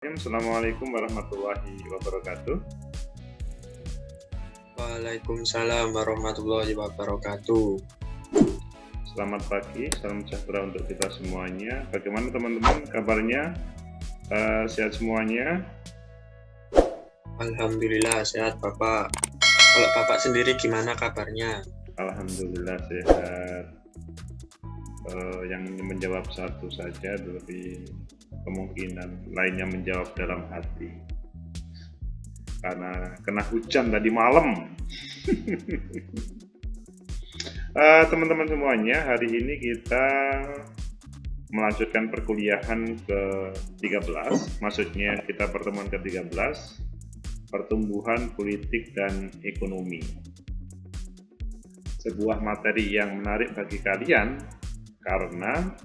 Assalamualaikum warahmatullahi wabarakatuh. Waalaikumsalam warahmatullahi wabarakatuh. Selamat pagi, salam sejahtera untuk kita semuanya. Bagaimana teman-teman kabarnya? Sehat semuanya? Alhamdulillah sehat Bapak. Kalau Bapak sendiri gimana kabarnya? Alhamdulillah sehat. Yang menjawab satu saja dari kemungkinan lainnya menjawab dalam hati. Karena kena hujan tadi malam. Teman-teman semuanya, hari ini kita melanjutkan perkuliahan ke-13, maksudnya kita pertemuan ke-13, pertumbuhan politik dan ekonomi. Sebuah materi yang menarik bagi kalian karena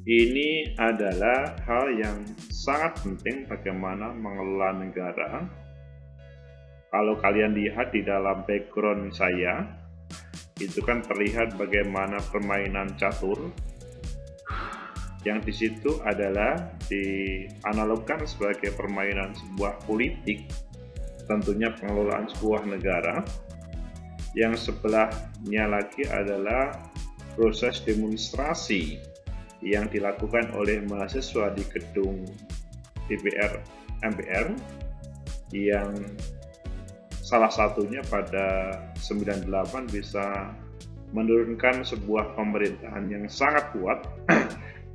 ini adalah hal yang sangat penting bagaimana mengelola negara. Kalau kalian lihat di dalam background saya, itu kan terlihat bagaimana permainan catur yang di situ adalah dianalogkan sebagai permainan sebuah politik, tentunya pengelolaan sebuah negara. Yang sebelahnya lagi adalah proses demonstrasi yang dilakukan oleh mahasiswa di gedung DPR MPR yang salah satunya pada 98 bisa menurunkan sebuah pemerintahan yang sangat kuat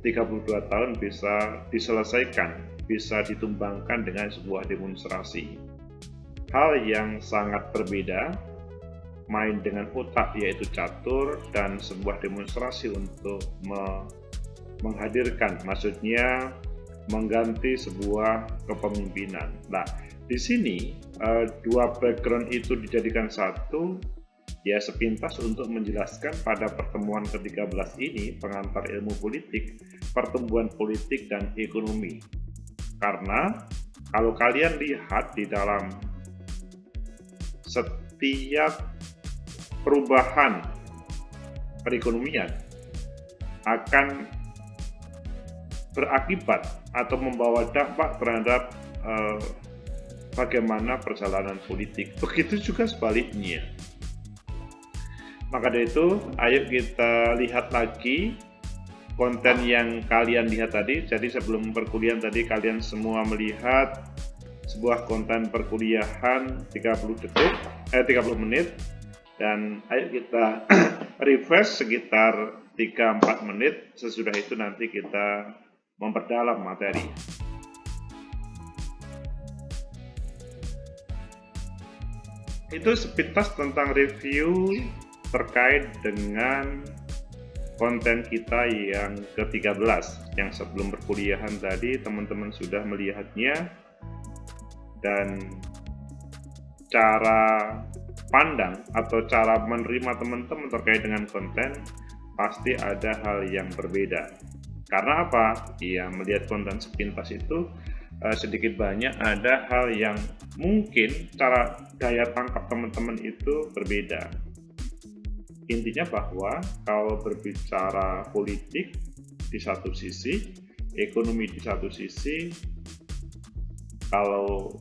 32 tahun bisa diselesaikan, bisa ditumbangkan dengan sebuah demonstrasi. Hal yang sangat berbeda, main dengan otak yaitu catur, dan sebuah demonstrasi untuk menghadirkan, maksudnya mengganti sebuah kepemimpinan. Nah, di sini dua background itu dijadikan satu, ya sepintas untuk menjelaskan pada pertemuan ke-13 ini pengantar ilmu politik, pertumbuhan politik dan ekonomi. Karena kalau kalian lihat di dalam setiap perubahan perekonomian akan berakibat atau membawa dampak terhadap bagaimana perjalanan politik. Begitu juga sebaliknya. Maka dari itu, ayo kita lihat lagi konten yang kalian lihat tadi. Jadi sebelum perkuliahan tadi kalian semua melihat sebuah konten perkuliahan 30 menit. Dan ayo kita refresh sekitar 3-4 menit, sesudah itu nanti kita memperdalam materi. Itu sepintas tentang review terkait dengan konten kita yang ke-13, yang sebelum perkuliahan tadi teman-teman sudah melihatnya, dan cara pandang atau cara menerima teman-teman terkait dengan konten pasti ada hal yang berbeda. Karena apa? Ya, melihat konten sepintas itu sedikit banyak ada hal yang mungkin cara daya tangkap teman-teman itu berbeda. Intinya bahwa kalau berbicara politik di satu sisi, ekonomi di satu sisi, kalau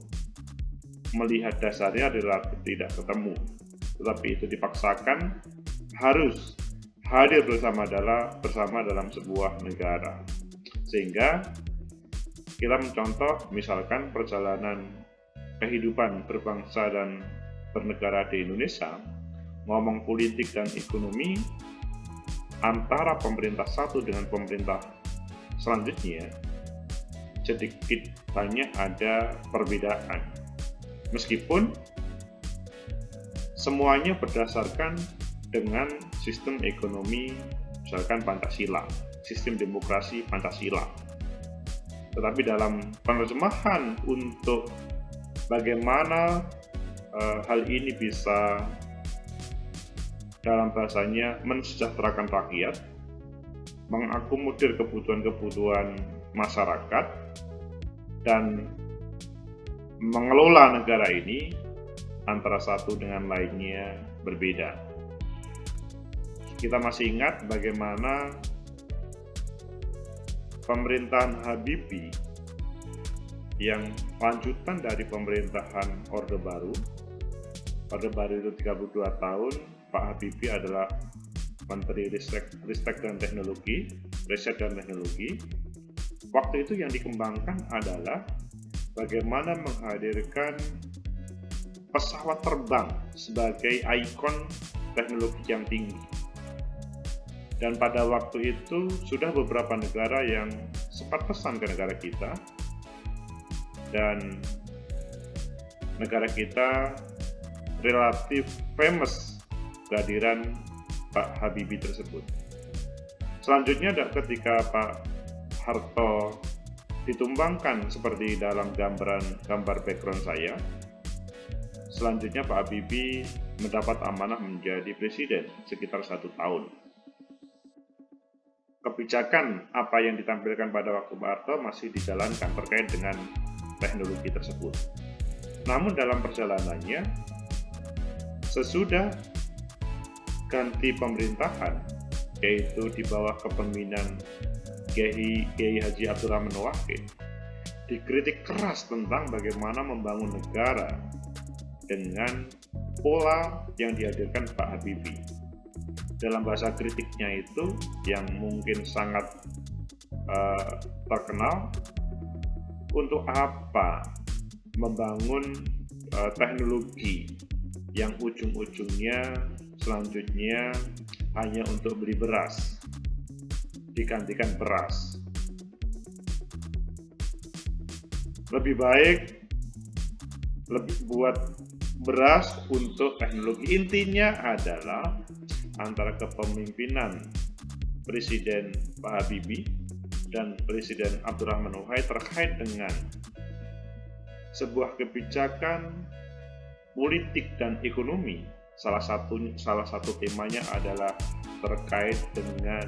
melihat dasarnya relatif tidak ketemu, tetapi itu dipaksakan harus hadir bersama dalam sebuah negara. Sehingga kita mencontoh misalkan perjalanan kehidupan berbangsa dan bernegara di Indonesia, ngomong politik dan ekonomi antara pemerintah satu dengan pemerintah selanjutnya sedikit banyak ada perbedaan. Meskipun semuanya berdasarkan dengan sistem ekonomi, misalkan Pancasila, sistem demokrasi Pancasila. Tetapi dalam penerjemahan untuk bagaimana hal ini bisa dalam bahasanya mensejahterakan rakyat, mengakomodir kebutuhan-kebutuhan masyarakat, dan mengelola negara ini antara satu dengan lainnya berbeda. Kita masih ingat bagaimana pemerintahan Habibie yang lanjutan dari pemerintahan Orde Baru. Orde Baru itu 32 tahun, Pak Habibie adalah Menteri Ristek dan Teknologi, Riset dan Teknologi. Waktu itu yang dikembangkan adalah bagaimana menghadirkan pesawat terbang sebagai ikon teknologi yang tinggi. Dan pada waktu itu sudah beberapa negara yang sempat pesan ke negara kita, dan negara kita relatif famous kehadiran Pak Habibie tersebut. Selanjutnya ketika Pak Harto ditumbangkan seperti dalam gambar background saya, selanjutnya Pak Habibie mendapat amanah menjadi presiden sekitar 1 tahun. Kebijakan apa yang ditampilkan pada waktu Pak Harto masih dijalankan terkait dengan teknologi tersebut. Namun dalam perjalanannya, sesudah ganti pemerintahan, yaitu di bawah kepemimpinan Kiai Haji Abdurrahman Wahid, dikritik keras tentang bagaimana membangun negara dengan pola yang dihadirkan Pak Habibie. Dalam bahasa kritiknya itu yang mungkin sangat terkenal, untuk apa membangun teknologi yang ujung-ujungnya selanjutnya hanya untuk beli beras, digantikan beras. Lebih baik buat beras untuk teknologi. Intinya adalah antara kepemimpinan Presiden Pak Habibie dan Presiden Abdurrahman Wahid terkait dengan sebuah kebijakan politik dan ekonomi. Salah satu temanya adalah terkait dengan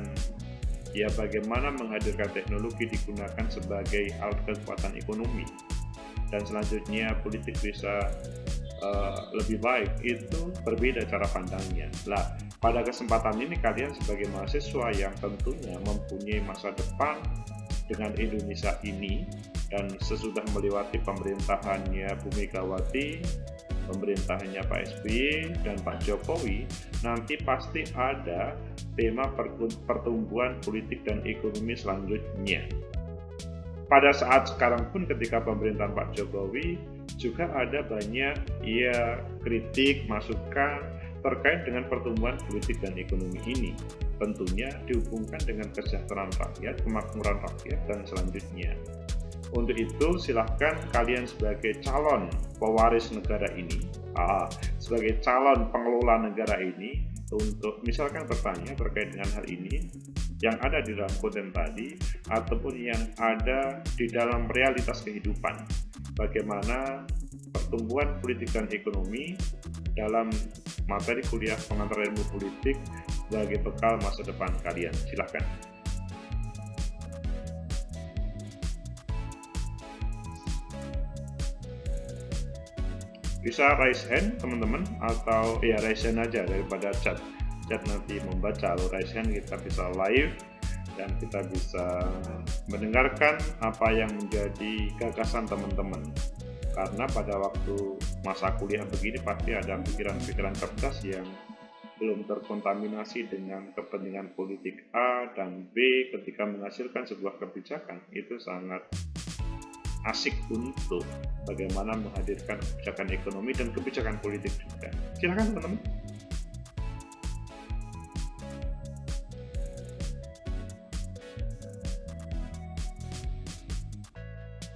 bagaimana menghadirkan teknologi digunakan sebagai alat kekuatan ekonomi, dan selanjutnya politik bisa lebih baik. Itu berbeda cara pandangnya. Lah, pada kesempatan ini kalian sebagai mahasiswa yang tentunya mempunyai masa depan dengan Indonesia ini, dan sesudah melewati pemerintahannya Bu Megawati, pemerintahannya Pak SBY dan Pak Jokowi, nanti pasti ada tema pertumbuhan politik dan ekonomi selanjutnya. Pada saat sekarang pun ketika pemerintahan Pak Jokowi juga ada banyak kritik, masukan terkait dengan pertumbuhan politik dan ekonomi ini. Tentunya dihubungkan dengan kesejahteraan rakyat, kemakmuran rakyat, dan selanjutnya. Untuk itu, silahkan kalian sebagai calon pewaris negara ini, sebagai calon pengelola negara ini, untuk misalkan bertanya terkait dengan hal ini yang ada di dalam konten tadi, ataupun yang ada di dalam realitas kehidupan. Bagaimana pertumbuhan politik dan ekonomi dalam materi kuliah pengantar ilmu politik sebagai bekal masa depan kalian. Silahkan. Bisa raise hand teman-teman, atau raise hand aja daripada chat nanti membaca. Kalau raise hand kita bisa live dan kita bisa mendengarkan apa yang menjadi gagasan teman-teman. Karena pada waktu masa kuliah begini pasti ada pikiran-pikiran cerdas yang belum terkontaminasi dengan kepentingan politik A dan B ketika menghasilkan sebuah kebijakan. Itu sangat asik untuk bagaimana menghadirkan kebijakan ekonomi dan kebijakan politik juga. Silakan teman-teman.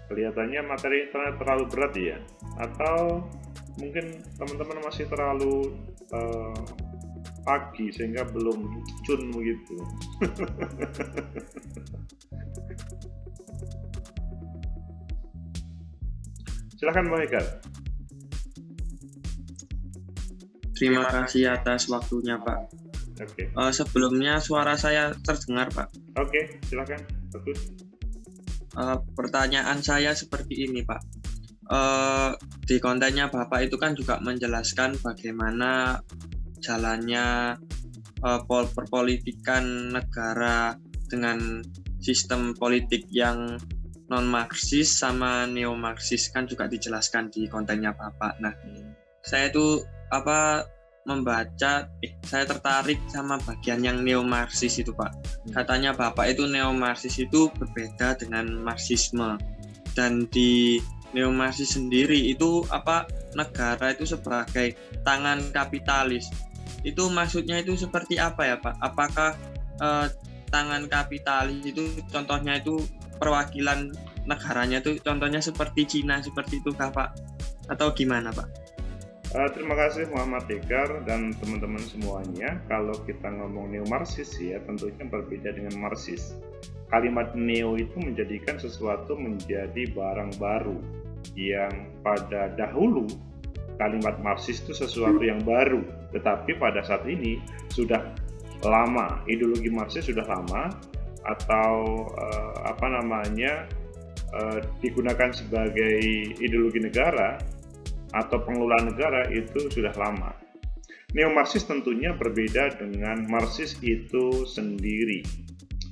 Kelihatannya materi internet terlalu berat ya, atau mungkin teman-teman masih terlalu pagi sehingga belum cun begitu. Silakan Bang Eka. Terima kasih atas waktunya, Pak. Oke. Sebelumnya suara saya terdengar, Pak. Oke, silakan. Bagus. Pertanyaan saya seperti ini, Pak. Di kontennya Bapak itu kan juga menjelaskan bagaimana jalannya perpolitikan negara dengan sistem politik yang non-Marxis sama neo-Marxis kan juga dijelaskan di kontennya Bapak. Nah, saya tuh saya tertarik sama bagian yang neo-Marxis itu, Pak. Katanya Bapak itu neo-Marxis itu berbeda dengan Marxisme. Dan di neo-Marxis sendiri itu negara itu sebagai tangan kapitalis. Itu maksudnya itu seperti apa ya, Pak? Apakah tangan kapitalis itu contohnya itu perwakilan negaranya itu contohnya seperti Cina, seperti itu kah, Pak? Atau gimana, Pak? Terima kasih Muhammad Tegar dan teman-teman semuanya. Kalau kita ngomong neo-Marxis ya tentunya berbeda dengan Marxis. Kalimat neo itu menjadikan sesuatu menjadi barang baru, yang pada dahulu kalimat Marxis itu sesuatu yang baru, tetapi pada saat ini sudah lama, ideologi Marxis sudah lama, atau digunakan sebagai ideologi negara atau pengelolaan negara itu sudah lama. Neo-Marxis tentunya berbeda dengan Marxis itu sendiri.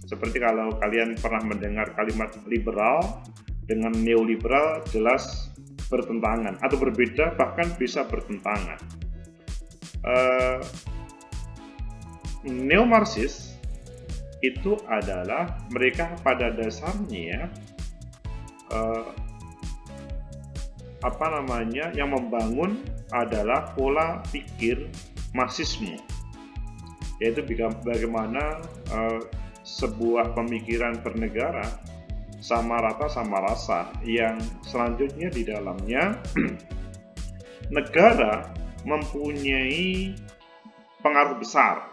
Seperti kalau kalian pernah mendengar kalimat liberal dengan neoliberal, jelas bertentangan atau berbeda, bahkan bisa bertentangan. Neo-Marxis itu adalah mereka pada dasarnya yang membangun adalah pola pikir Marxisme, yaitu bagaimana sebuah pemikiran bernegara sama rata sama rasa, yang selanjutnya di dalamnya negara mempunyai pengaruh besar.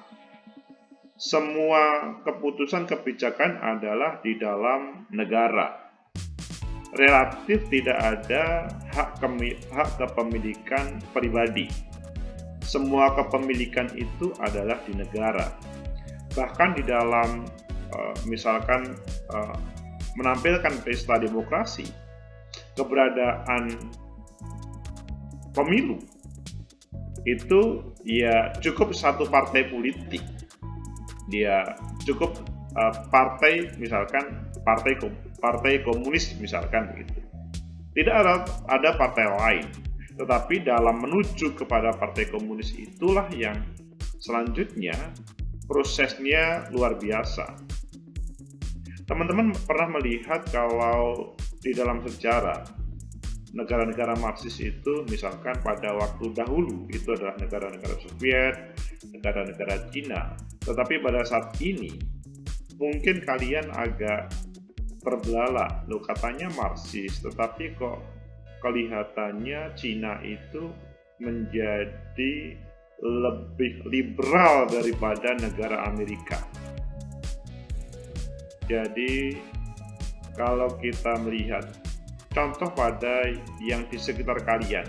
Semua keputusan kebijakan adalah di dalam negara. Relatif tidak ada hak kepemilikan pribadi. Semua kepemilikan itu adalah di negara. Bahkan di dalam misalkan menampilkan pesta demokrasi, keberadaan pemilu itu ya cukup satu partai politik. Dia cukup partai, misalkan partai komunis misalkan begitu. Tidak ada partai lain. Tetapi dalam menuju kepada partai komunis itulah yang selanjutnya prosesnya luar biasa. Teman-teman pernah melihat kalau di dalam sejarah negara-negara Marxis itu misalkan pada waktu dahulu itu adalah negara-negara Soviet, negara-negara Cina. Tetapi pada saat ini mungkin kalian agak terbelalak, loh katanya Marxis, tetapi kok kelihatannya Cina itu menjadi lebih liberal daripada negara Amerika. Jadi kalau kita melihat contoh pada yang di sekitar kalian,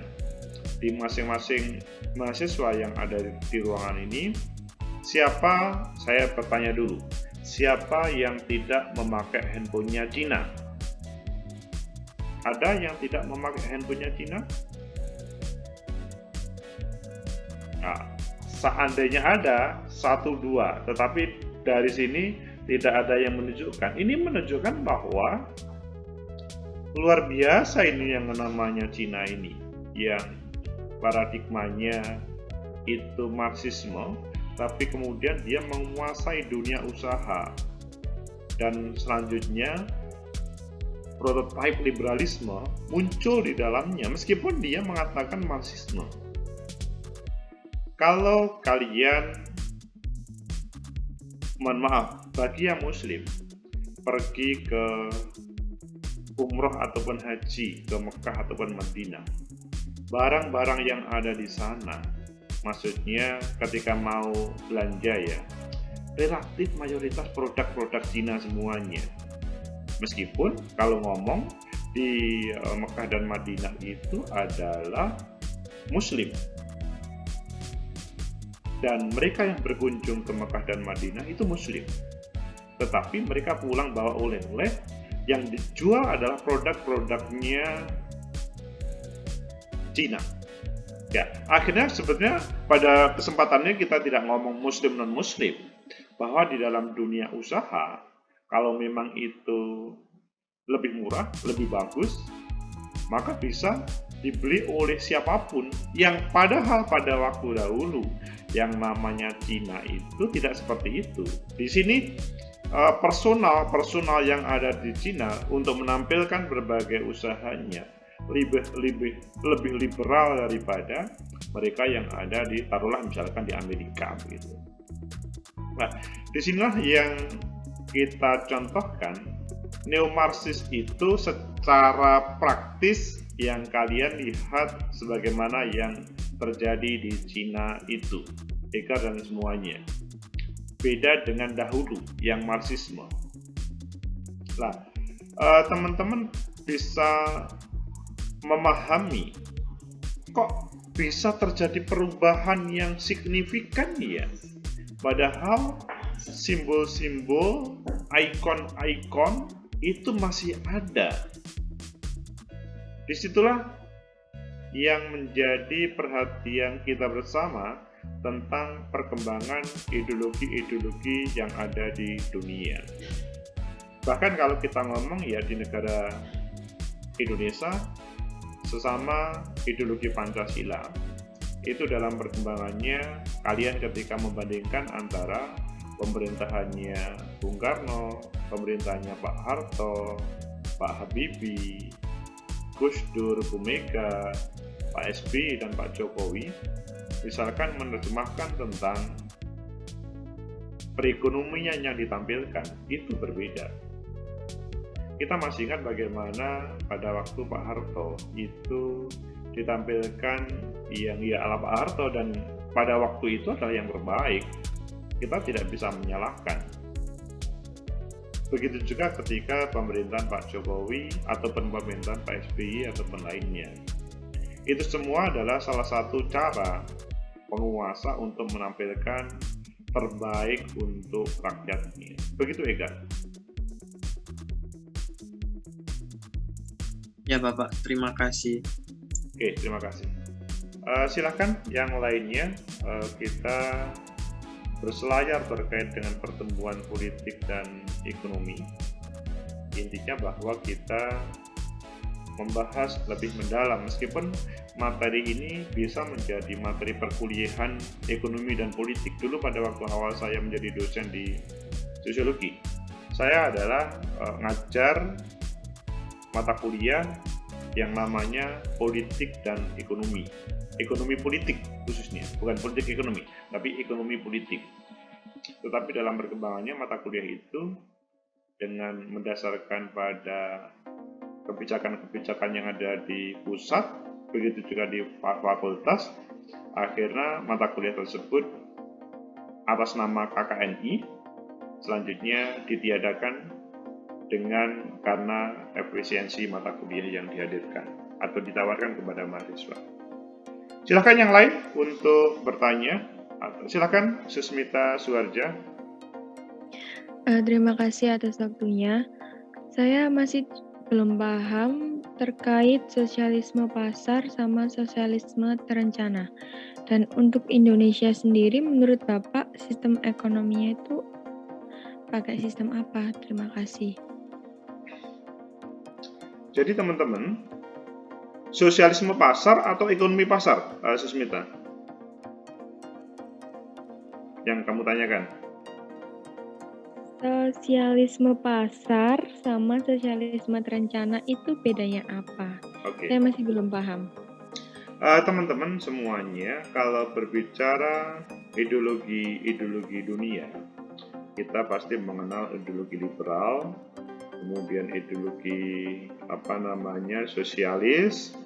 di masing-masing mahasiswa yang ada di ruangan ini, saya bertanya dulu, siapa yang tidak memakai handphonenya Cina? Ada yang tidak memakai handphonenya Cina? Nah, seandainya ada, 1-2, tetapi dari sini tidak ada yang menunjukkan. Ini menunjukkan bahwa luar biasa ini yang namanya Cina ini, yang paradigmanya itu Marxisme, tapi kemudian dia menguasai dunia usaha, dan selanjutnya prototipe liberalisme muncul di dalamnya meskipun dia mengatakan Marxisme. Kalau kalian, mohon maaf, bagi yang muslim pergi ke umroh ataupun haji ke Mekah ataupun Madinah, barang-barang yang ada di sana, maksudnya ketika mau belanja ya, relatif mayoritas produk-produk Cina semuanya. Meskipun kalau ngomong di Mekah dan Madinah itu adalah Muslim, dan mereka yang berkunjung ke Mekah dan Madinah itu Muslim, tetapi mereka pulang bawa oleh-oleh yang dijual adalah produk-produknya Cina. Ya, akhirnya sebetulnya pada kesempatannya kita tidak ngomong Muslim non-Muslim, bahwa di dalam dunia usaha Kalau memang itu lebih murah, lebih bagus, maka bisa dibeli oleh siapapun, yang padahal pada waktu dahulu yang namanya Cina itu tidak seperti itu. Di sini personal yang ada di Cina untuk menampilkan berbagai usahanya lebih liberal daripada mereka yang ada di, taruhlah misalkan di Amerika gitu. Nah, disinilah yang kita contohkan, neo-Marxis itu secara praktis yang kalian lihat sebagaimana yang terjadi di Cina itu, Eka dan semuanya. Beda dengan dahulu yang Marxisme. Nah, teman-teman bisa memahami kok bisa terjadi perubahan yang signifikan ya. Padahal simbol-simbol, ikon-ikon itu masih ada. Disitulah yang menjadi perhatian kita bersama tentang perkembangan ideologi-ideologi yang ada di dunia. Bahkan kalau kita ngomong ya di negara Indonesia, sesama ideologi Pancasila, itu dalam perkembangannya kalian ketika membandingkan antara pemerintahannya Bung Karno, pemerintahannya Pak Harto, Pak Habibie, Gus Dur, Bu Mega, Pak SBY dan Pak Jokowi, misalkan menerjemahkan tentang perekonomian yang ditampilkan, itu berbeda. Kita masih ingat bagaimana pada waktu Pak Harto itu ditampilkan yang ya ala Pak Harto, dan pada waktu itu adalah yang terbaik. Kita tidak bisa menyalahkan. Begitu juga ketika pemerintahan Pak Jokowi ataupun pemerintahan Pak SBY ataupun lainnya. Itu semua adalah salah satu cara penguasa untuk menampilkan terbaik untuk rakyatnya. Begitu Ega. Ya Bapak, terima kasih. Oke, terima kasih. Silakan yang lainnya, kita berselayar terkait dengan pertumbuhan politik dan ekonomi. Intinya bahwa kita membahas lebih mendalam, meskipun materi ini bisa menjadi materi perkuliahan ekonomi dan politik. Dulu pada waktu awal saya menjadi dosen di sosiologi, saya adalah ngajar mata kuliah yang namanya politik dan ekonomi politik khususnya, bukan politik ekonomi, tapi ekonomi politik. Tetapi dalam perkembangannya mata kuliah itu dengan mendasarkan pada kebijakan-kebijakan yang ada di pusat, begitu juga di fakultas, akhirnya mata kuliah tersebut atas nama KKNI selanjutnya ditiadakan karena efisiensi mata kuliah yang dihadirkan atau ditawarkan kepada mahasiswa. Silakan yang lain untuk bertanya. Silakan Susmita Suharja. Terima kasih atas waktunya. Saya masih belum paham terkait sosialisme pasar sama sosialisme terencana. Dan untuk Indonesia sendiri, menurut Bapak, sistem ekonominya itu pakai sistem apa? Terima kasih. Jadi teman-teman, sosialisme pasar atau ekonomi pasar, Susmita? Yang kamu tanyakan? Sosialisme pasar sama sosialisme terencana itu bedanya apa? Oke. Saya masih belum paham. Teman-teman semuanya, kalau berbicara ideologi dunia, kita pasti mengenal ideologi liberal, kemudian ideologi sosialis,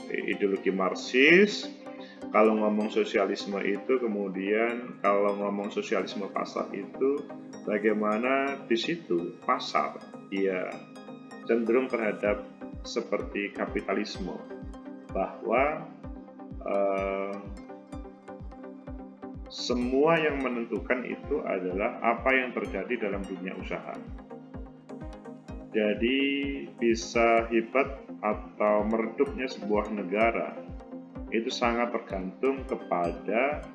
ideologi Marxis. Kalau ngomong sosialisme itu, kemudian kalau ngomong sosialisme pasar itu, bagaimana di situ pasar ya cenderung terhadap seperti kapitalisme, bahwa semua yang menentukan itu adalah apa yang terjadi dalam dunia usaha. Jadi bisa hebat atau meredupnya sebuah negara itu sangat tergantung kepada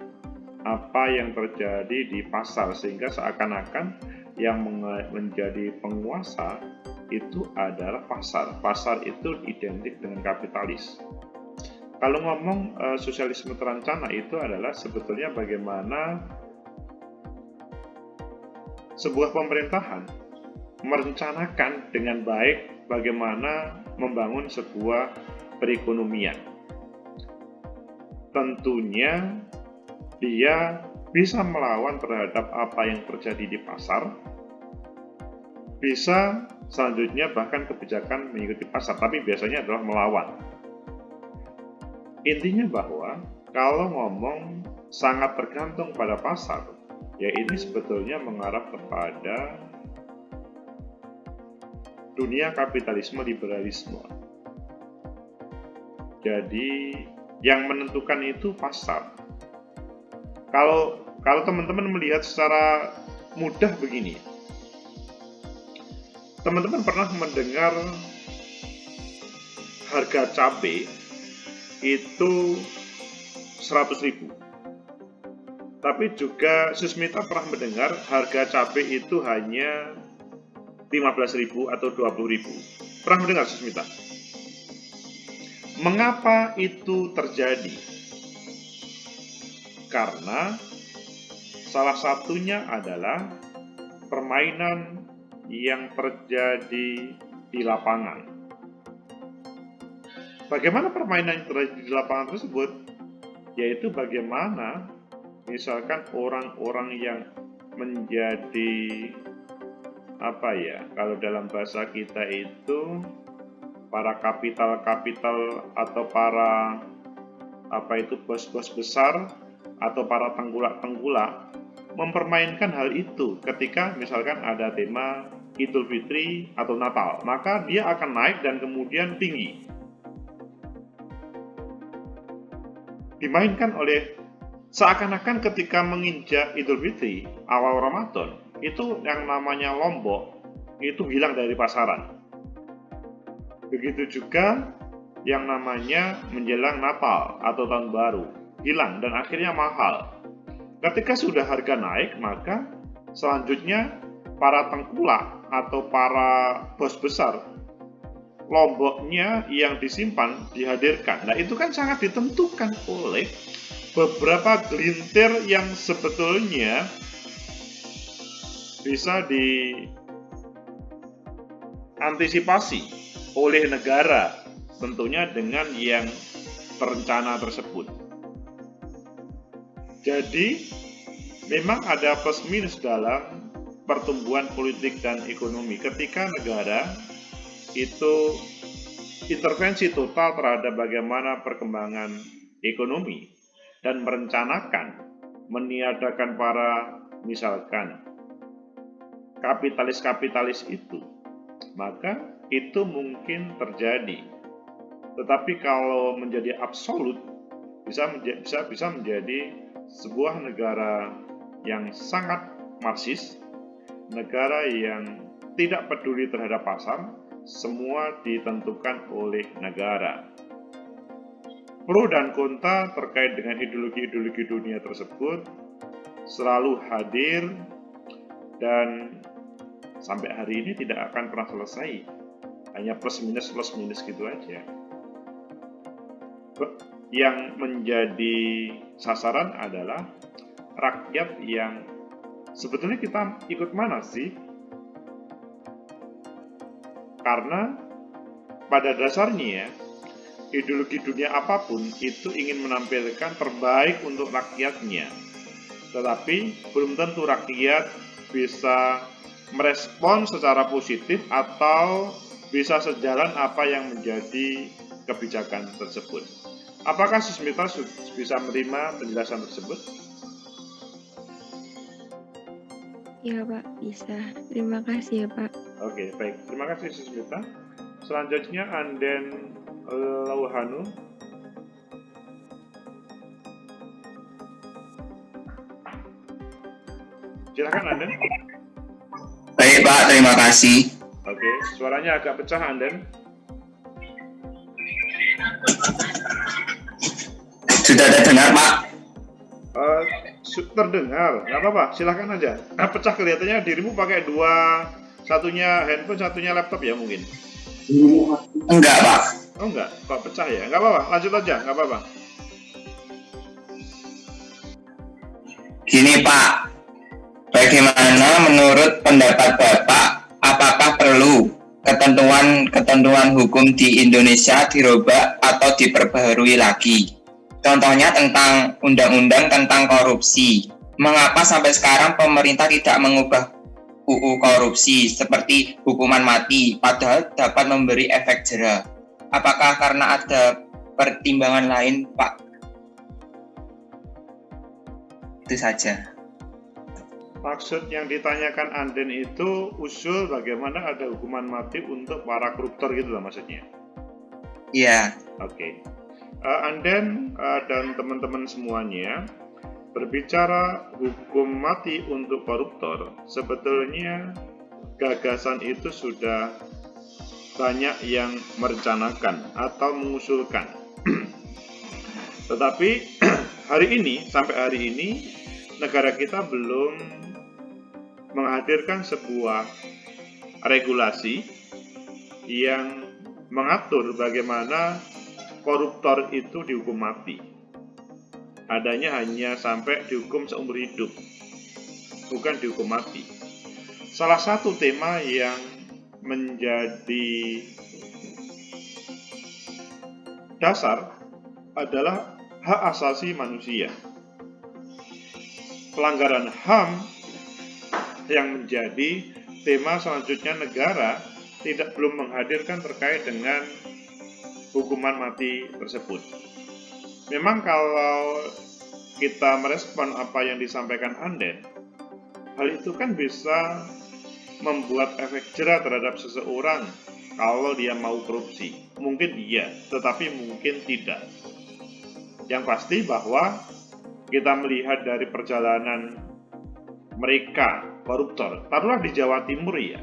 apa yang terjadi di pasar, sehingga seakan-akan yang menjadi penguasa itu adalah pasar. Pasar itu identik dengan kapitalis. Kalau ngomong sosialisme terencana itu adalah sebetulnya bagaimana sebuah pemerintahan merencanakan dengan baik bagaimana membangun sebuah perekonomian. Tentunya dia bisa melawan terhadap apa yang terjadi di pasar, bisa selanjutnya bahkan kebijakan mengikuti pasar, tapi biasanya adalah melawan. Intinya bahwa kalau ngomong sangat tergantung pada pasar, ya ini sebetulnya mengarah kepada dunia kapitalisme liberalisme. Jadi yang menentukan itu pasar. Kalau teman-teman melihat secara mudah begini, teman-teman pernah mendengar harga cabai itu 100.000. Tapi juga Susmita pernah mendengar harga cabai itu hanya 15.000 atau 20.000. Pernah mendengar Susmita? Mengapa itu terjadi? Karena salah satunya adalah permainan yang terjadi di lapangan. Bagaimana permainan yang terjadi di lapangan tersebut? Yaitu bagaimana misalkan orang-orang yang menjadi kalau dalam bahasa kita itu para kapital atau para bos-bos besar atau para tengkulak mempermainkan hal itu ketika misalkan ada tema Idul Fitri atau Natal, maka dia akan naik dan kemudian tinggi. Dimainkan oleh seakan-akan ketika menginjak Idul Fitri awal Ramadan, itu yang namanya lombok itu hilang dari pasaran. Begitu juga yang namanya menjelang Natal atau Tahun Baru, hilang dan akhirnya mahal. Ketika sudah harga naik, maka selanjutnya para tengkulak atau para bos besar, lomboknya yang disimpan dihadirkan. Nah, itu kan sangat ditentukan oleh beberapa gelintir yang sebetulnya bisa diantisipasi oleh negara, tentunya dengan yang terencana tersebut. Jadi, memang ada plus minus dalam pertumbuhan politik dan ekonomi ketika negara itu intervensi total terhadap bagaimana perkembangan ekonomi dan merencanakan, meniadakan para misalkan kapitalis itu, maka itu mungkin terjadi. Tetapi kalau menjadi absolut, bisa menjadi sebuah negara yang sangat marxis, negara yang tidak peduli terhadap pasar, semua ditentukan oleh negara. Pro dan kontra terkait dengan ideologi-ideologi dunia tersebut selalu hadir dan sampai hari ini tidak akan pernah selesai. Hanya plus minus gitu aja. Yang menjadi sasaran adalah rakyat yang sebetulnya kita ikut mana sih? Karena pada dasarnya ideologi dunia apapun itu ingin menampilkan terbaik untuk rakyatnya. Tetapi belum tentu rakyat bisa merespon secara positif atau bisa sejalan apa yang menjadi kebijakan tersebut. Apakah Susmita bisa menerima penjelasan tersebut? Ya Pak, bisa. Terima kasih ya Pak. Oke, baik. Terima kasih Susmita. Selanjutnya Anden Lauhanu. Silakan Anden. Baik Pak, terima kasih. Oke, suaranya agak pecah Anden. Sudah terdengar Pak? Terdengar, nggak apa-apa, silahkan aja. Pecah kelihatannya dirimu pakai dua, satunya handphone, satunya laptop ya mungkin. Enggak, Pak. Oh enggak, kok pecah ya? Nggak apa-apa, lanjut aja, nggak apa-apa. Gini, Pak. Bagaimana menurut pendapat Bapak, apakah perlu ketentuan hukum di Indonesia dirubah atau diperbaharui lagi? Contohnya tentang undang-undang tentang korupsi. Mengapa sampai sekarang pemerintah tidak mengubah UU korupsi seperti hukuman mati, padahal dapat memberi efek jera? Apakah karena ada pertimbangan lain, Pak? Itu saja. Maksud yang ditanyakan Anden itu usul bagaimana ada hukuman mati untuk para koruptor gitu lah maksudnya? Iya. Oke. Anden dan teman-teman semuanya, berbicara hukum mati untuk koruptor, sebetulnya gagasan itu sudah banyak yang merencanakan atau mengusulkan. Tetapi sampai hari ini, negara kita belum menghadirkan sebuah regulasi yang mengatur bagaimana koruptor itu dihukum mati. Adanya hanya sampai dihukum seumur hidup, bukan dihukum mati. Salah satu tema yang menjadi dasar adalah hak asasi manusia. Pelanggaran HAM yang menjadi tema selanjutnya negara belum menghadirkan terkait dengan hukuman mati tersebut. Memang kalau kita merespon apa yang disampaikan Anden, hal itu kan bisa membuat efek jera terhadap seseorang kalau dia mau korupsi. Mungkin iya, tetapi mungkin tidak. Yang pasti bahwa kita melihat dari perjalanan mereka koruptor, taruhlah di Jawa Timur ya.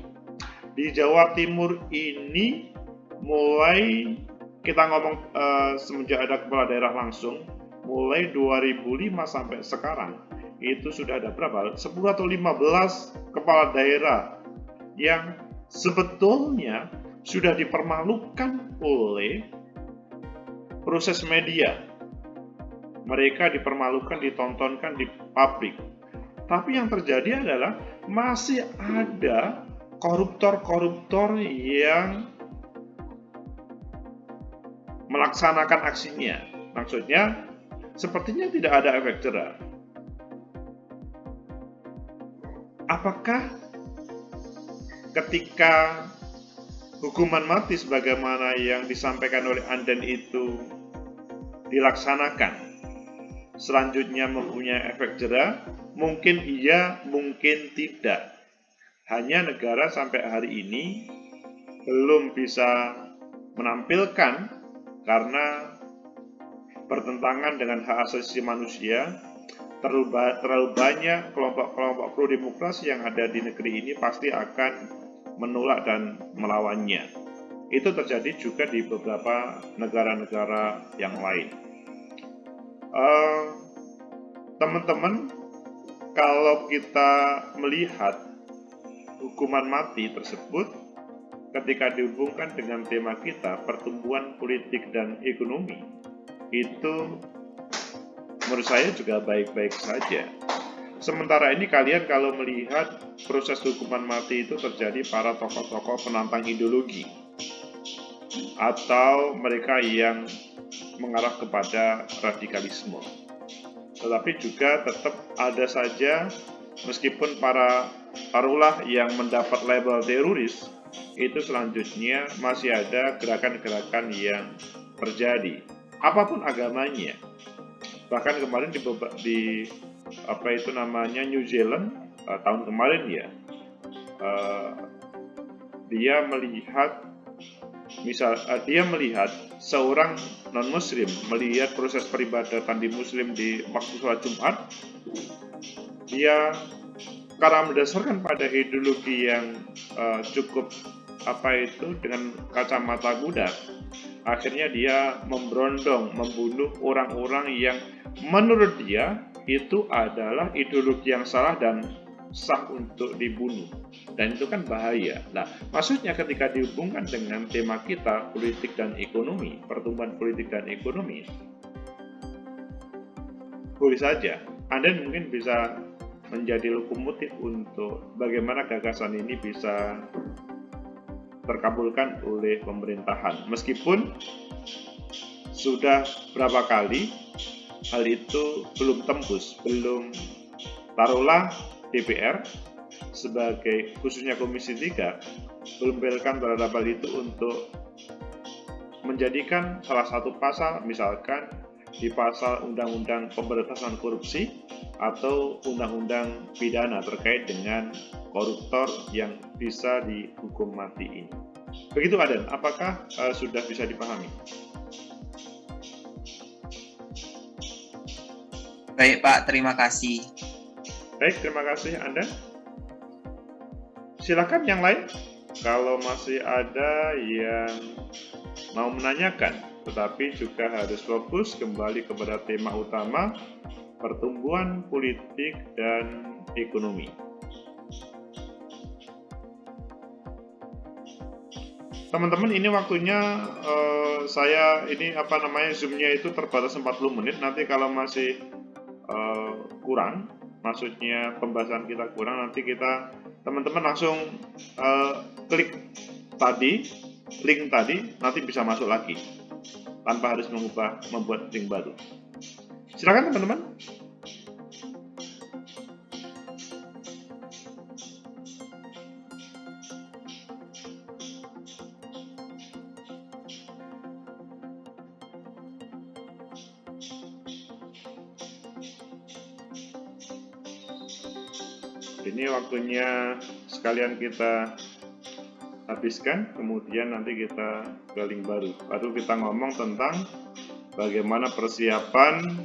Di Jawa Timur ini mulai kita ngomong semenjak ada kepala daerah langsung, mulai 2005 sampai sekarang, itu sudah ada berapa? 10 atau 15 kepala daerah yang sebetulnya sudah dipermalukan oleh proses media. Mereka dipermalukan, ditontonkan di pabrik. Tapi yang terjadi adalah masih ada koruptor-koruptor yang melaksanakan aksinya. Maksudnya, sepertinya tidak ada efek jera. Apakah ketika hukuman mati sebagaimana yang disampaikan oleh Anden itu dilaksanakan, selanjutnya mempunyai efek jera? Mungkin iya, mungkin tidak. Hanya negara sampai hari ini belum bisa menampilkan karena bertentangan dengan hak asasi manusia. Terlalu banyak kelompok-kelompok pro demokrasi yang ada di negeri ini pasti akan menolak dan melawannya. Itu terjadi juga di beberapa negara-negara yang lain. Teman-teman, kalau kita melihat hukuman mati tersebut ketika dihubungkan dengan tema kita, pertumbuhan politik dan ekonomi, itu menurut saya juga baik-baik saja. Sementara ini kalian kalau melihat proses hukuman mati itu terjadi para tokoh-tokoh penantang ideologi atau mereka yang mengarah kepada radikalisme. Tetapi juga tetap ada saja, meskipun para taruhlah yang mendapat label teroris, itu selanjutnya masih ada gerakan-gerakan yang terjadi, apapun agamanya. Bahkan kemarin di New Zealand tahun kemarin ya, dia melihat seorang non-muslim melihat proses peribadatan di muslim di waktu sholat Jumat. Dia karena berdasarkan pada ideologi yang cukup dengan kacamata kuda, akhirnya dia memberondong membunuh orang-orang yang menurut dia itu adalah ideologi yang salah dan sah untuk dibunuh, dan itu kan bahaya. Nah, maksudnya ketika dihubungkan dengan tema kita, politik dan ekonomi, pertumbuhan politik dan ekonomi, boleh saja Anda mungkin bisa menjadi lokomotif untuk bagaimana gagasan ini bisa terkabulkan oleh pemerintahan, meskipun sudah berapa kali hal itu belum tembus, taruhlah DPR sebagai khususnya Komisi 3 belum belkan terhadap hal itu untuk menjadikan salah satu pasal, misalkan di pasal Undang-Undang Pemberantasan Korupsi atau Undang-Undang Pidana terkait dengan koruptor yang bisa dihukum mati ini. Begitu Aden, apakah sudah bisa dipahami? Baik Pak, terima kasih. Baik, terima kasih Anda. Silakan yang lain, kalau masih ada yang mau menanyakan, tetapi juga harus fokus kembali kepada tema utama, pertumbuhan politik dan ekonomi. Teman-teman, ini waktunya Zoom-nya itu terbatas 40 menit. Nanti kalau masih kurang, maksudnya pembahasan kita kurang, nanti teman-teman langsung klik link tadi, nanti bisa masuk lagi tanpa harus membuat link baru. Silakan teman-teman. Ini waktunya sekalian kita habiskan, kemudian nanti kita ke link baru. Baru kita ngomong tentang bagaimana persiapan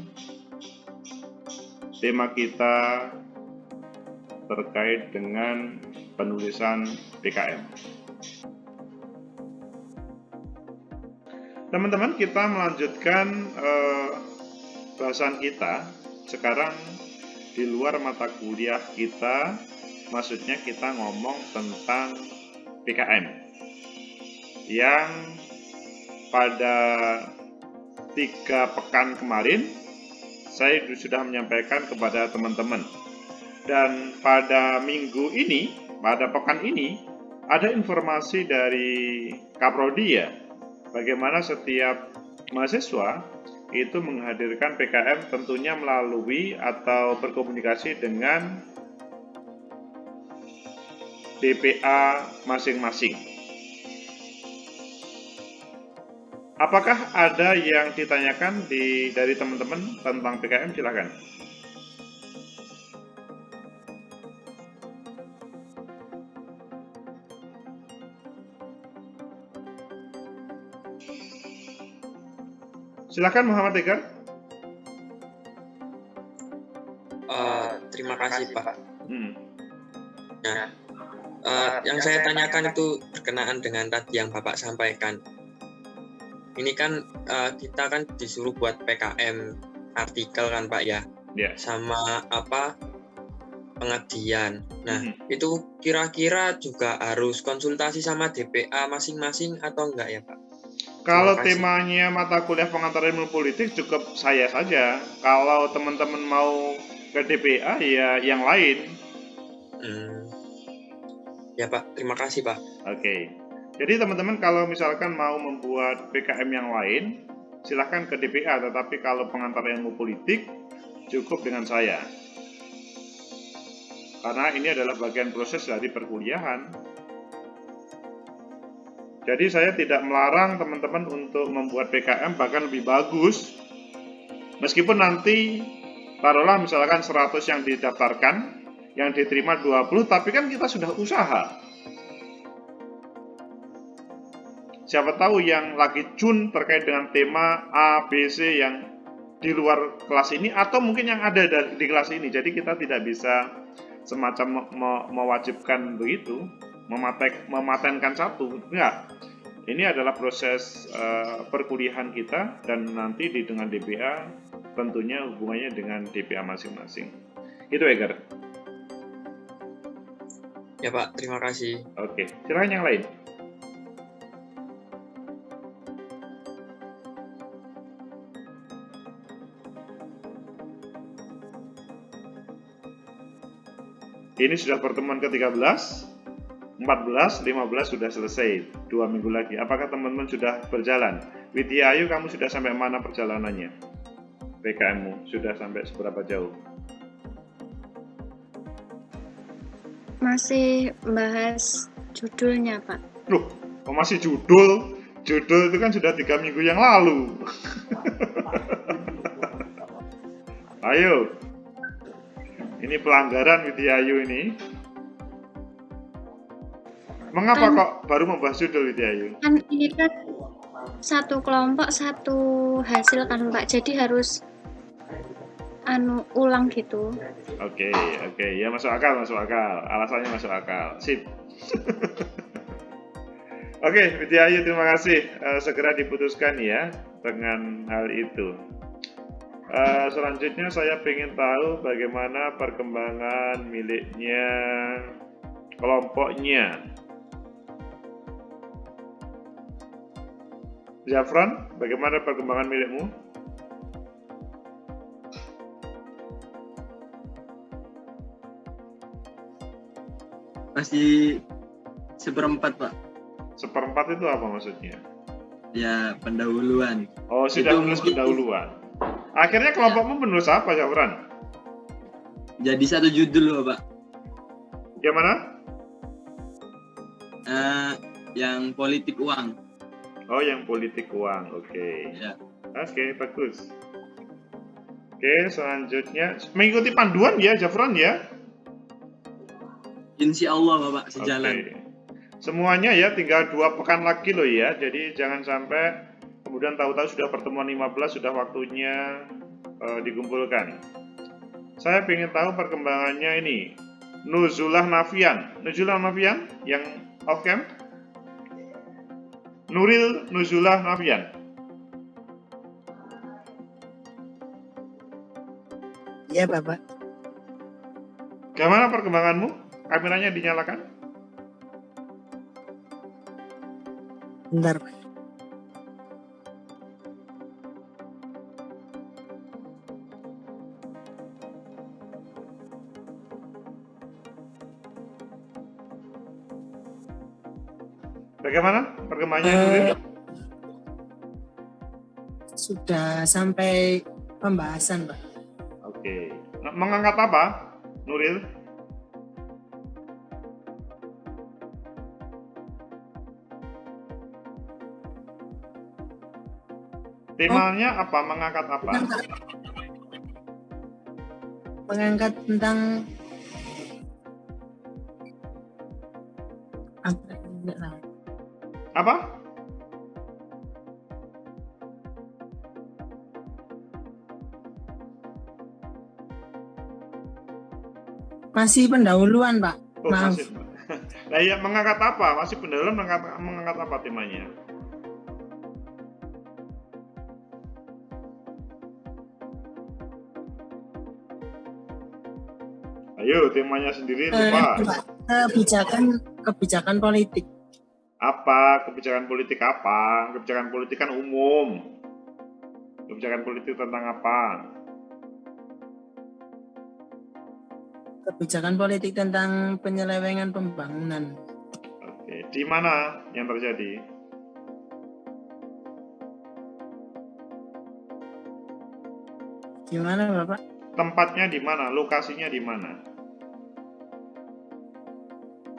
tema kita terkait dengan penulisan PKM. Teman-teman, kita melanjutkan bahasan kita sekarang di luar mata kuliah kita, maksudnya kita ngomong tentang PKM yang pada 3 pekan kemarin saya sudah menyampaikan kepada teman-teman, dan pada minggu ini, pada pekan ini ada informasi dari Kaprodi ya, bagaimana setiap mahasiswa itu menghadirkan PKM tentunya melalui atau berkomunikasi dengan DPA masing-masing. Apakah ada yang ditanyakan dari teman-teman tentang PKM? Silakan. Silakan Muhammad Tegar. Terima kasih Pak. Nah, yang saya tanyakan itu berkenaan dengan tadi yang Bapak sampaikan. Ini kan kita kan disuruh buat PKM artikel kan Pak ya, sama pengabdian. Nah, itu kira-kira juga harus konsultasi sama DPA masing-masing atau enggak ya Pak? Kalau temanya mata kuliah pengantar ilmu politik cukup saya saja. Kalau teman-teman mau ke DPA ya yang lain. Ya Pak, terima kasih Pak. Oke. Jadi teman-teman kalau misalkan mau membuat PKM yang lain, silahkan ke DPA. Tetapi kalau pengantar ilmu politik cukup dengan saya. Karena ini adalah bagian proses dari perkuliahan. Jadi saya tidak melarang teman-teman untuk membuat PKM, bahkan lebih bagus. Meskipun nanti taruhlah misalkan 100 yang didaftarkan, yang diterima 20, tapi kan kita sudah usaha. Siapa tahu yang lagi tune terkait dengan tema A, B, C yang di luar kelas ini, atau mungkin yang ada di kelas ini. Jadi kita tidak bisa semacam mewajibkan begitu, mematenkan satu, enggak. Ini adalah proses perkuliahan kita, dan nanti dengan DPA tentunya hubungannya dengan DPA masing-masing. Itu Egar. Ya Pak, terima kasih. Oke, silakan yang lain. Ini sudah pertemuan ke-13, 14, 15 sudah selesai, 2 minggu lagi. Apakah teman-teman sudah berjalan? Widya Ayu, kamu sudah sampai mana perjalanannya? PKM-mu sudah sampai seberapa jauh? Masih bahas judulnya, Pak. Loh, kok masih judul? Judul itu kan sudah 3 minggu yang lalu. Ayo. Ini pelanggaran Widya Ayu ini. Mengapa kok baru membahas judul Widya Ayu? Kan ini kan satu kelompok, satu hasil kan, Pak. Jadi harus ulang gitu. Oke, ya masuk akal. Alasannya masuk akal. Sip. Oke, Widya Ayu, terima kasih. Segera diputuskan ya dengan hal itu. Selanjutnya saya ingin tahu bagaimana perkembangan miliknya kelompoknya. Zafran, bagaimana perkembangan milikmu? Masih seperempat, Pak. Seperempat itu apa maksudnya? Ya, pendahuluan. Oh, sudah menulis pendahuluan. Akhirnya kelompokmu menulis apa, Zafran? Jadi satu judul loh, Pak. Yang mana? Yang politik uang. Oh, yang politik uang. Oke. Ya. Oke, bagus. Oke, selanjutnya mengikuti panduan ya, Zafran ya. Insya Allah, Bapak, sejalan. Oke. Semuanya ya, tinggal 2 pekan lagi loh ya. Jadi jangan sampai kemudian tahu-tahu sudah pertemuan 15, sudah waktunya dikumpulkan. Saya ingin tahu perkembangannya ini. Nuzulah Nafian yang off cam. Nuril Nuzulah Nafian. Iya, Bapak. Bagaimana perkembanganmu? Kameranya dinyalakan? Bentar, Pak. Bagaimana perkembangannya Nuril? Sudah sampai pembahasan, Pak. Oke. Mengangkat apa, Nuril? Temanya apa? Mengangkat apa? Mengangkat tentang apa? Tidak tahu. Apa? Masih pendahuluan, Pak. Oh, Maaf. masih. Nah, ya, mengangkat apa? Masih pendahuluan mengangkat apa temanya? Ayo, temanya sendiri lupa. Pak, kebijakan politik. Apa? Kebijakan politik apa? Kebijakan politik kan umum. Kebijakan politik tentang apa? Kebijakan politik tentang penyelewengan pembangunan. Oke, di mana yang terjadi? Gimana, Bapak? Tempatnya di mana? Lokasinya di mana?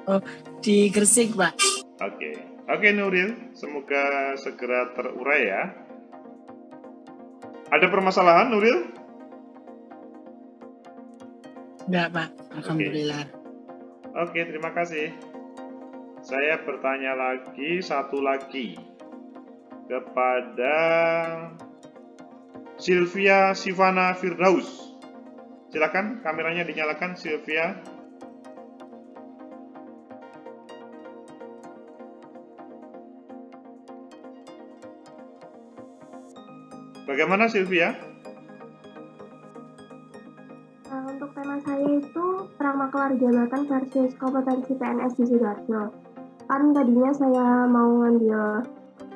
Oh, di Gresik, Pak. Oke, Nuril, semoga segera terurai ya. Ada permasalahan, Nuril? Enggak, Pak. Alhamdulillah. Oke, terima kasih. Saya bertanya lagi, satu lagi. Kepada Sylvia Sivana Firdaus. Silakan, kameranya dinyalakan, Sylvia. Bagaimana Sylvia? Untuk tema saya itu perang maklar jabatan versus kompetensi PNS di Sidoarjo. Kan tadinya saya mau ngambil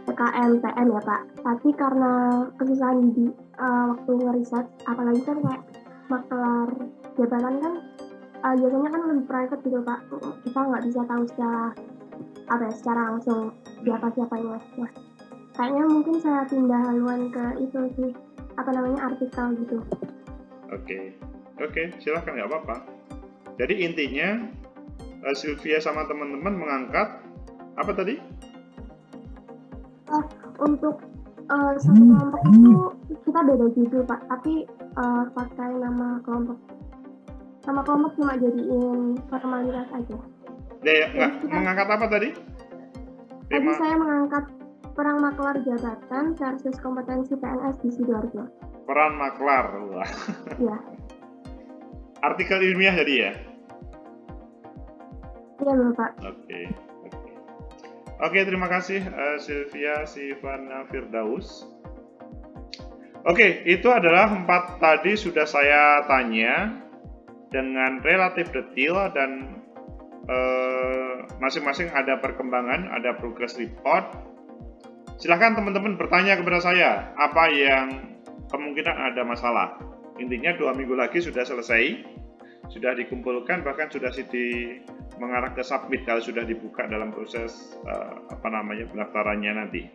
PKM-PM ya Pak, tapi karena kesusahan di waktu ngeriset, apalagi kan kayak maklar jabatan kan biasanya kan lebih private gitu Pak, kita nggak bisa tahu secara langsung siapa-siapanya. Nah, kayaknya mungkin saya pindah haluan ke itu sih, artikel gitu. Oke, silahkan, nggak apa-apa. Jadi intinya Sylvia sama teman-teman mengangkat apa tadi? Untuk satu kelompok itu kita beda judul Pak, tapi pakai nama kelompok. Nama kelompok cuma jadiin formalitas aja. Mengangkat apa tadi? Tadi saya mengangkat perang maklar jabatan versus kompetensi PNS di Sidoarjo. Peran maklar, wah. Iya. Artikel ilmiah jadi ya? Iya Bapak. Oke, terima kasih Sylvia Sivana Firdaus. Oke, itu adalah 4 tadi sudah saya tanya dengan relatif detail dan masing-masing ada perkembangan, ada progress report. Silahkan teman-teman bertanya kepada saya apa yang kemungkinan ada masalah. Intinya 2 minggu lagi sudah selesai, sudah dikumpulkan, bahkan sudah mengarah ke submit kalau sudah dibuka dalam proses pendaftarannya nanti.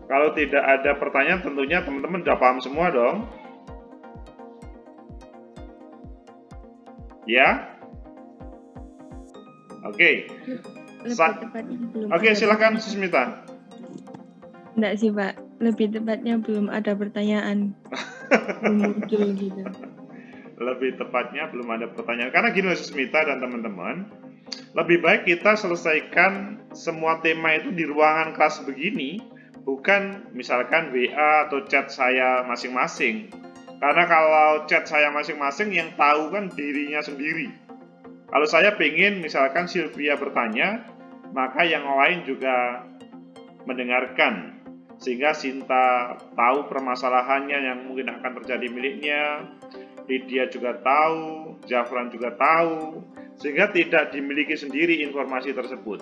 Kalau tidak ada pertanyaan, tentunya teman-teman sudah paham semua dong. Ya? Oke. Oke, silakan Susmita. Enggak sih Pak, lebih tepatnya belum ada pertanyaan. Belum muncul gitu. Lebih tepatnya belum ada pertanyaan. Karena gini Susmita dan teman-teman, lebih baik kita selesaikan semua tema itu di ruangan kelas begini, bukan misalkan WA atau chat saya masing-masing. Karena kalau chat saya masing-masing yang tahu kan dirinya sendiri. Kalau saya pengen misalkan Sylvia bertanya, maka yang lain juga mendengarkan. Sehingga Sinta tahu permasalahannya yang mungkin akan terjadi miliknya, Lydia juga tahu, Zafran juga tahu, sehingga tidak dimiliki sendiri informasi tersebut.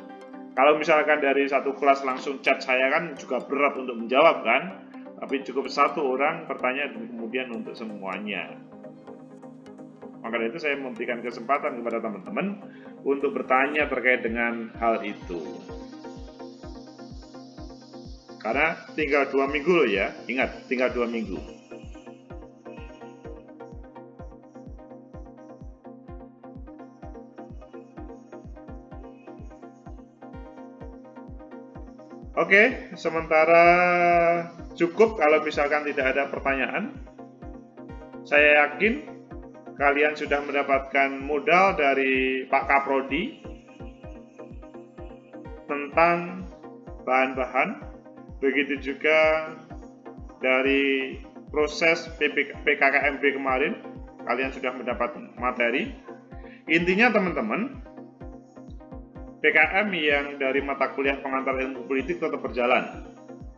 Kalau misalkan dari satu kelas langsung chat saya kan juga berat untuk menjawab kan, tapi cukup satu orang bertanya kemudian untuk semuanya. Maka dari itu saya memberikan kesempatan kepada teman-teman untuk bertanya terkait dengan hal itu. Karena tinggal 2 minggu loh ya, ingat tinggal 2 minggu. Oke, sementara cukup kalau misalkan tidak ada pertanyaan. Saya yakin kalian sudah mendapatkan modal dari Pak Kaprodi tentang bahan-bahan. Begitu juga dari proses PKKMB kemarin, kalian sudah mendapat materi. Intinya teman-teman, PKM yang dari mata kuliah pengantar ilmu politik tetap berjalan.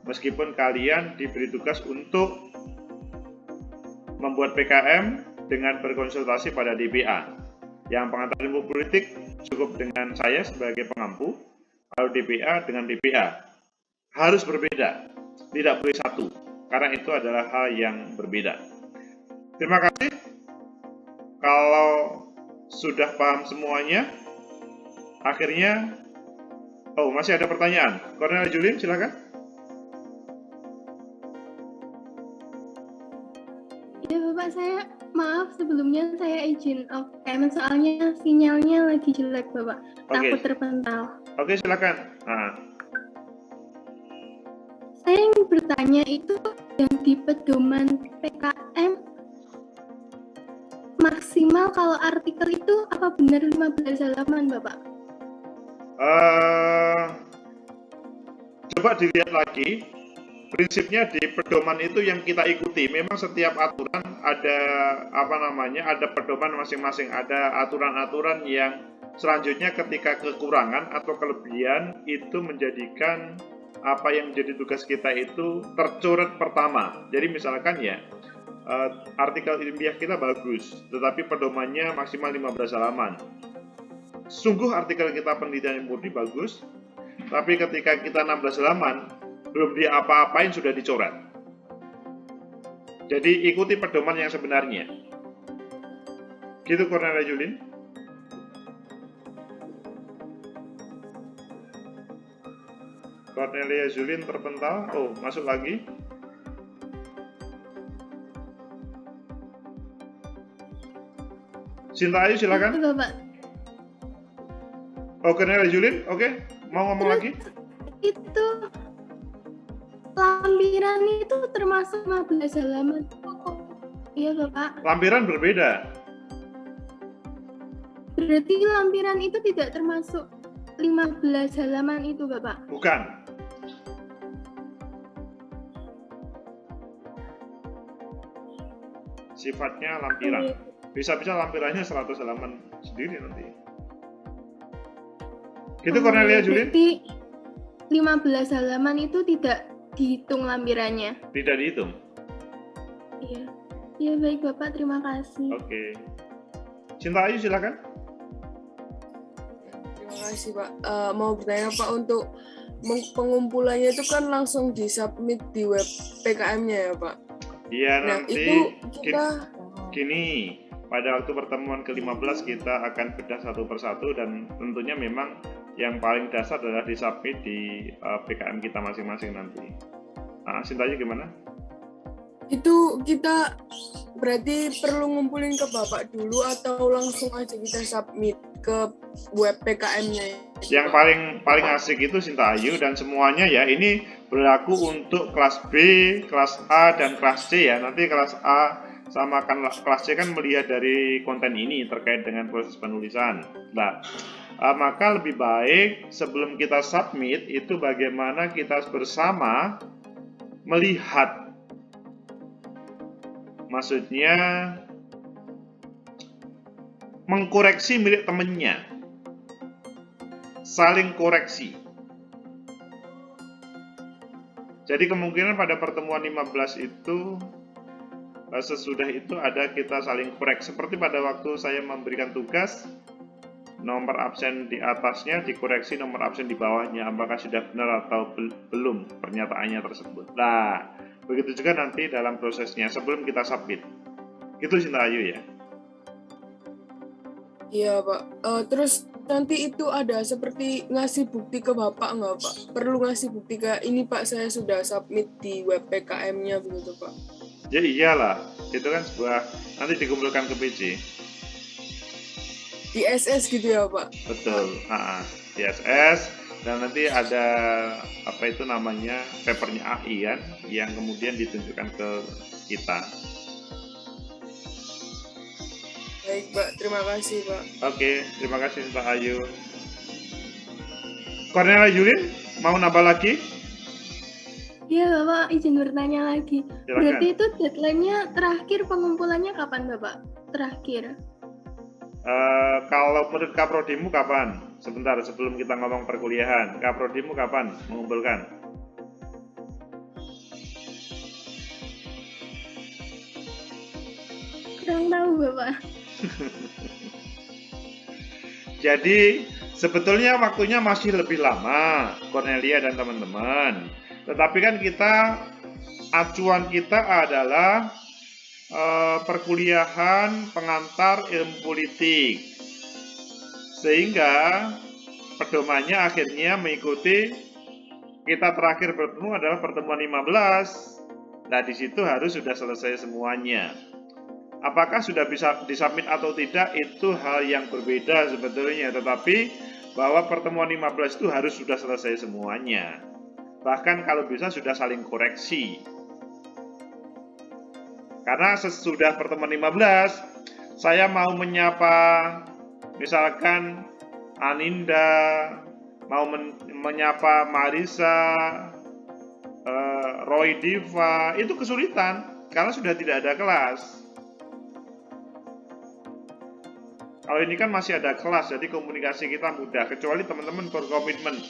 Meskipun kalian diberi tugas untuk membuat PKM dengan berkonsultasi pada DPA. Yang pengantar ilmu politik cukup dengan saya sebagai pengampu, kalau DPA dengan DPA. Harus berbeda, tidak boleh satu, karena itu adalah hal yang berbeda. Terima kasih. Kalau sudah paham semuanya, akhirnya, masih ada pertanyaan. Cornelia Julin, silakan. Ya Bapak, maaf sebelumnya saya izin off cam, soalnya sinyalnya lagi jelek Bapak, takut terpental. Oke, silakan. Saya ingin bertanya itu yang di pedoman PKM maksimal kalau artikel itu apa benar 15 halaman Bapak? Coba dilihat lagi prinsipnya di pedoman itu yang kita ikuti. Memang setiap aturan ada ada pedoman masing-masing, ada aturan-aturan yang selanjutnya ketika kekurangan atau kelebihan itu menjadikan apa yang menjadi tugas kita itu tercoret pertama. Jadi misalkan ya, artikel ilmiah kita bagus, tetapi pedomannya maksimal 15 halaman. Sungguh artikel kita penelitian murni bagus, tapi ketika kita 16 halaman, belum diapa-apain sudah dicoret. Jadi ikuti pedoman yang sebenarnya. Gitu Cornelia Julin. Cornelia Julin terpental. Oh, masuk lagi. Sinta Ayu silakan. Bapak. Oh, Cornelia Julin, oke. Mau ngomong lagi? Itu lampiran itu termasuk 15 halaman. Iya, Bapak. Lampiran berbeda. Berarti lampiran itu tidak termasuk 15 halaman itu, Bapak? Bukan. Sifatnya lampiran. Bisa-bisa lampirannya 100 halaman sendiri nanti. Gitu Cornelia Julin? Berarti 15 halaman itu tidak dihitung lampirannya? Tidak dihitung. Iya. Iya, baik Bapak, terima kasih. Oke. Cinta Ayu silakan. Terima kasih Pak. Mau bertanya Pak, untuk pengumpulannya itu kan langsung disubmit di web PKM-nya ya Pak? Iya, Nah nanti itu kita gini, pada waktu pertemuan ke-15 kita akan bedah satu persatu dan tentunya memang yang paling dasar adalah disubmit di PKM kita masing-masing nanti. Nah, Cinta Ayu gimana? itu kita berarti perlu ngumpulin ke Bapak dulu atau langsung aja kita submit ke web PKM-nya? Yang paling asik itu Cinta Ayu dan semuanya ya, ini berlaku untuk kelas B, kelas A dan kelas C ya. Nanti kelas A sama kelas C kan melihat dari konten ini terkait dengan proses penulisan. Nah, maka lebih baik sebelum kita submit itu bagaimana kita bersama melihat, maksudnya mengkoreksi milik temennya, saling koreksi. Jadi kemungkinan pada pertemuan 15 itu sesudah itu ada kita saling koreksi. Seperti pada waktu saya memberikan tugas, nomor absen di atasnya dikoreksi nomor absen di bawahnya, apakah sudah benar atau belum pernyataannya tersebut. Nah, begitu juga nanti dalam prosesnya sebelum kita submit. Gitu Cinta Ayu ya. Iya Pak. Terus nanti itu ada seperti ngasih bukti ke Bapak nggak Pak? Perlu ngasih bukti ke ini Pak, saya sudah submit di web PKM-nya begitu Pak? Ya iyalah, itu kan sebuah nanti dikumpulkan ke PC. Di SS gitu ya Pak? Betul, di SS dan nanti ada apa itu namanya papernya AI kan, yang kemudian ditunjukkan ke kita. Baik Pak, terima kasih Pak. Oke, terima kasih Mbak Ayu. Cornelia Julin, mau nambah lagi? Iya Bapak, izin bertanya lagi. Silakan. Berarti itu deadline-nya terakhir pengumpulannya kapan Bapak? Terakhir. Kalau menurut Kaprodimu kapan? Sebentar sebelum kita ngomong perkuliahan, Kaprodimu kapan mengumpulkan? Kurang tahu Bapak. Jadi sebetulnya waktunya masih lebih lama, Cornelia dan teman-teman. Tetapi kan acuan kita adalah perkuliahan pengantar ilmu politik, sehingga pedomannya akhirnya mengikuti kita terakhir bertemu adalah pertemuan 15. Nah, di situ harus sudah selesai semuanya. Apakah sudah bisa disubmit atau tidak itu hal yang berbeda sebetulnya, tetapi bahwa pertemuan 15 itu harus sudah selesai semuanya. Bahkan kalau bisa sudah saling koreksi. Karena sesudah pertemuan 15, saya mau menyapa misalkan Aninda, mau menyapa Marisa, Roy Diva, itu kesulitan karena sudah tidak ada kelas. Kalau ini kan masih ada kelas, jadi komunikasi kita mudah, kecuali teman-teman berkomitmen,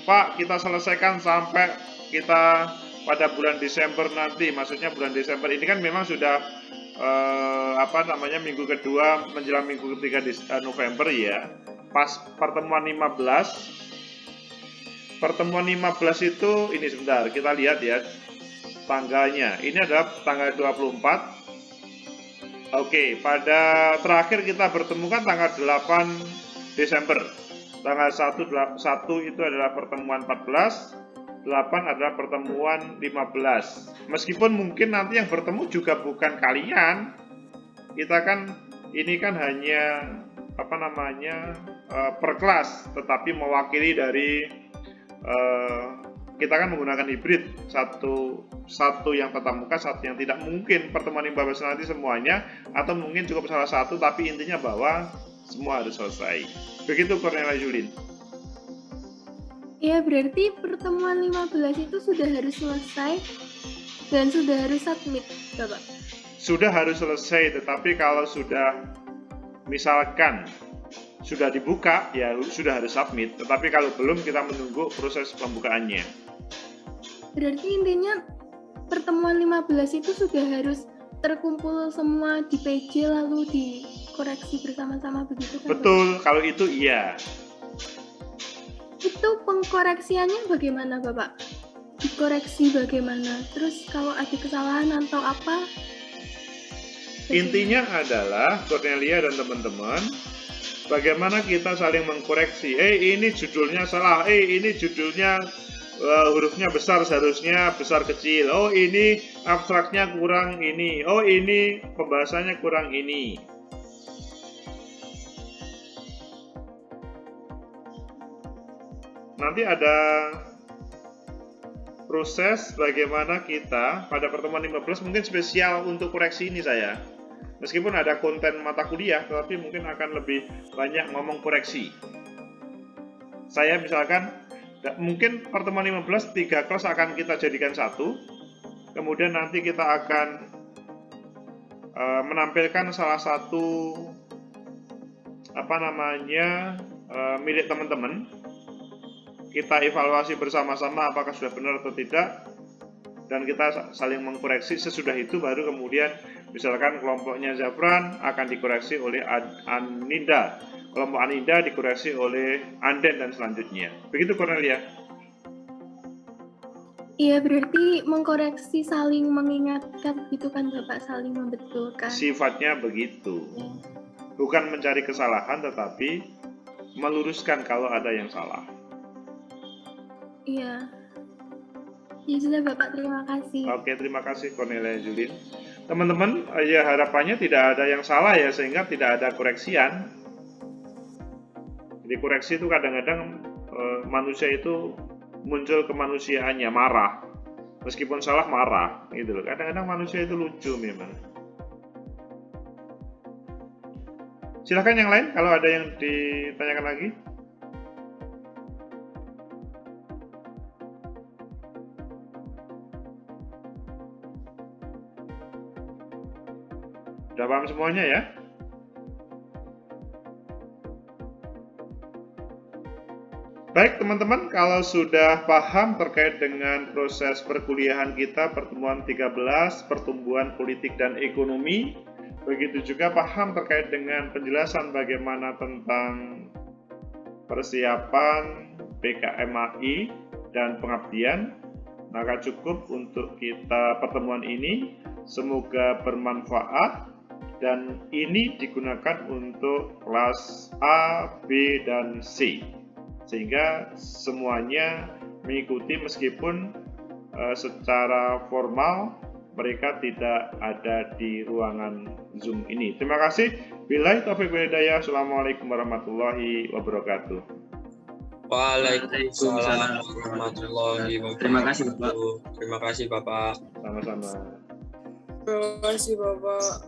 Pak, kita selesaikan sampai kita pada bulan Desember nanti, maksudnya bulan Desember ini kan memang sudah minggu kedua menjelang minggu ketiga November ya. Pas pertemuan 15 itu ini sebentar, kita lihat ya tanggalnya. Ini adalah tanggal 24. Oke, pada terakhir kita bertemu kan tanggal 8 Desember. Tanggal 1 itu adalah pertemuan 14, 8 adalah pertemuan 15. Meskipun mungkin nanti yang bertemu juga bukan kalian. Kita kan ini kan hanya per kelas, tetapi mewakili dari kita kan menggunakan hibrid, satu yang tatap muka, satu yang tidak. Mungkin pertemuan 15 nanti semuanya, atau mungkin cukup salah satu, tapi intinya bahwa semua harus selesai. Begitu Cornelia Julin. Ya, berarti pertemuan 15 itu sudah harus selesai dan sudah harus submit, Bapak? Sudah harus selesai, tetapi kalau sudah misalkan sudah dibuka, ya sudah harus submit. Tetapi kalau belum, kita menunggu proses pembukaannya. Berarti intinya pertemuan 15 itu sudah harus terkumpul semua di PJ lalu dikoreksi bersama-sama begitu kan? Betul, Bapak? Kalau itu iya. Itu pengkoreksiannya bagaimana, Bapak? Dikoreksi bagaimana? Terus kalau ada kesalahan atau apa? Intinya adalah Cornelia dan teman-teman, bagaimana kita saling mengkoreksi. Ini judulnya salah. Ini judulnya hurufnya besar, seharusnya besar kecil. Oh, ini abstraknya kurang ini. Oh, ini pembahasannya kurang ini. Nanti ada proses bagaimana kita pada pertemuan 15 mungkin spesial untuk koreksi ini saya. Meskipun ada konten mata kuliah, tetapi mungkin akan lebih banyak ngomong koreksi. Saya misalkan, mungkin pertemuan 15, 3 kelas akan kita jadikan satu. Kemudian nanti kita akan menampilkan salah satu milik teman-teman. Kita evaluasi bersama-sama apakah sudah benar atau tidak, dan kita saling mengkoreksi. Sesudah itu baru kemudian misalkan kelompoknya Zafran akan dikoreksi oleh Aninda, kelompok Aninda dikoreksi oleh Anden, dan selanjutnya. Begitu Cornelia? Iya, berarti mengkoreksi saling mengingatkan gitu kan Bapak, saling membetulkan. Sifatnya begitu. Bukan mencari kesalahan, tetapi meluruskan kalau ada yang salah. Iya. Ya sudah Bapak, terima kasih. Oke, terima kasih Cornelia Julin. Teman-teman, ya harapannya tidak ada yang salah ya, sehingga tidak ada koreksian. Jadi koreksi itu kadang-kadang manusia itu muncul kemanusiaannya, marah. Meskipun salah marah, gitu loh. Kadang-kadang manusia itu lucu memang. Silakan yang lain kalau ada yang ditanyakan lagi. Sudah paham semuanya ya? Baik teman-teman, kalau sudah paham terkait dengan proses perkuliahan kita pertemuan 13, pertumbuhan politik dan ekonomi, begitu juga paham terkait dengan penjelasan bagaimana tentang persiapan PKMAI dan pengabdian, maka cukup untuk kita pertemuan ini. Semoga bermanfaat. Dan ini digunakan untuk kelas A, B, dan C. Sehingga semuanya mengikuti meskipun secara formal mereka tidak ada di ruangan Zoom ini. Terima kasih. Billahi taufiq wal hidayah. Assalamualaikum warahmatullahi wabarakatuh. Waalaikumsalam warahmatullahi wabarakatuh. Terima kasih Bapak. Terima kasih Bapak. Sama-sama. Terima kasih Bapak.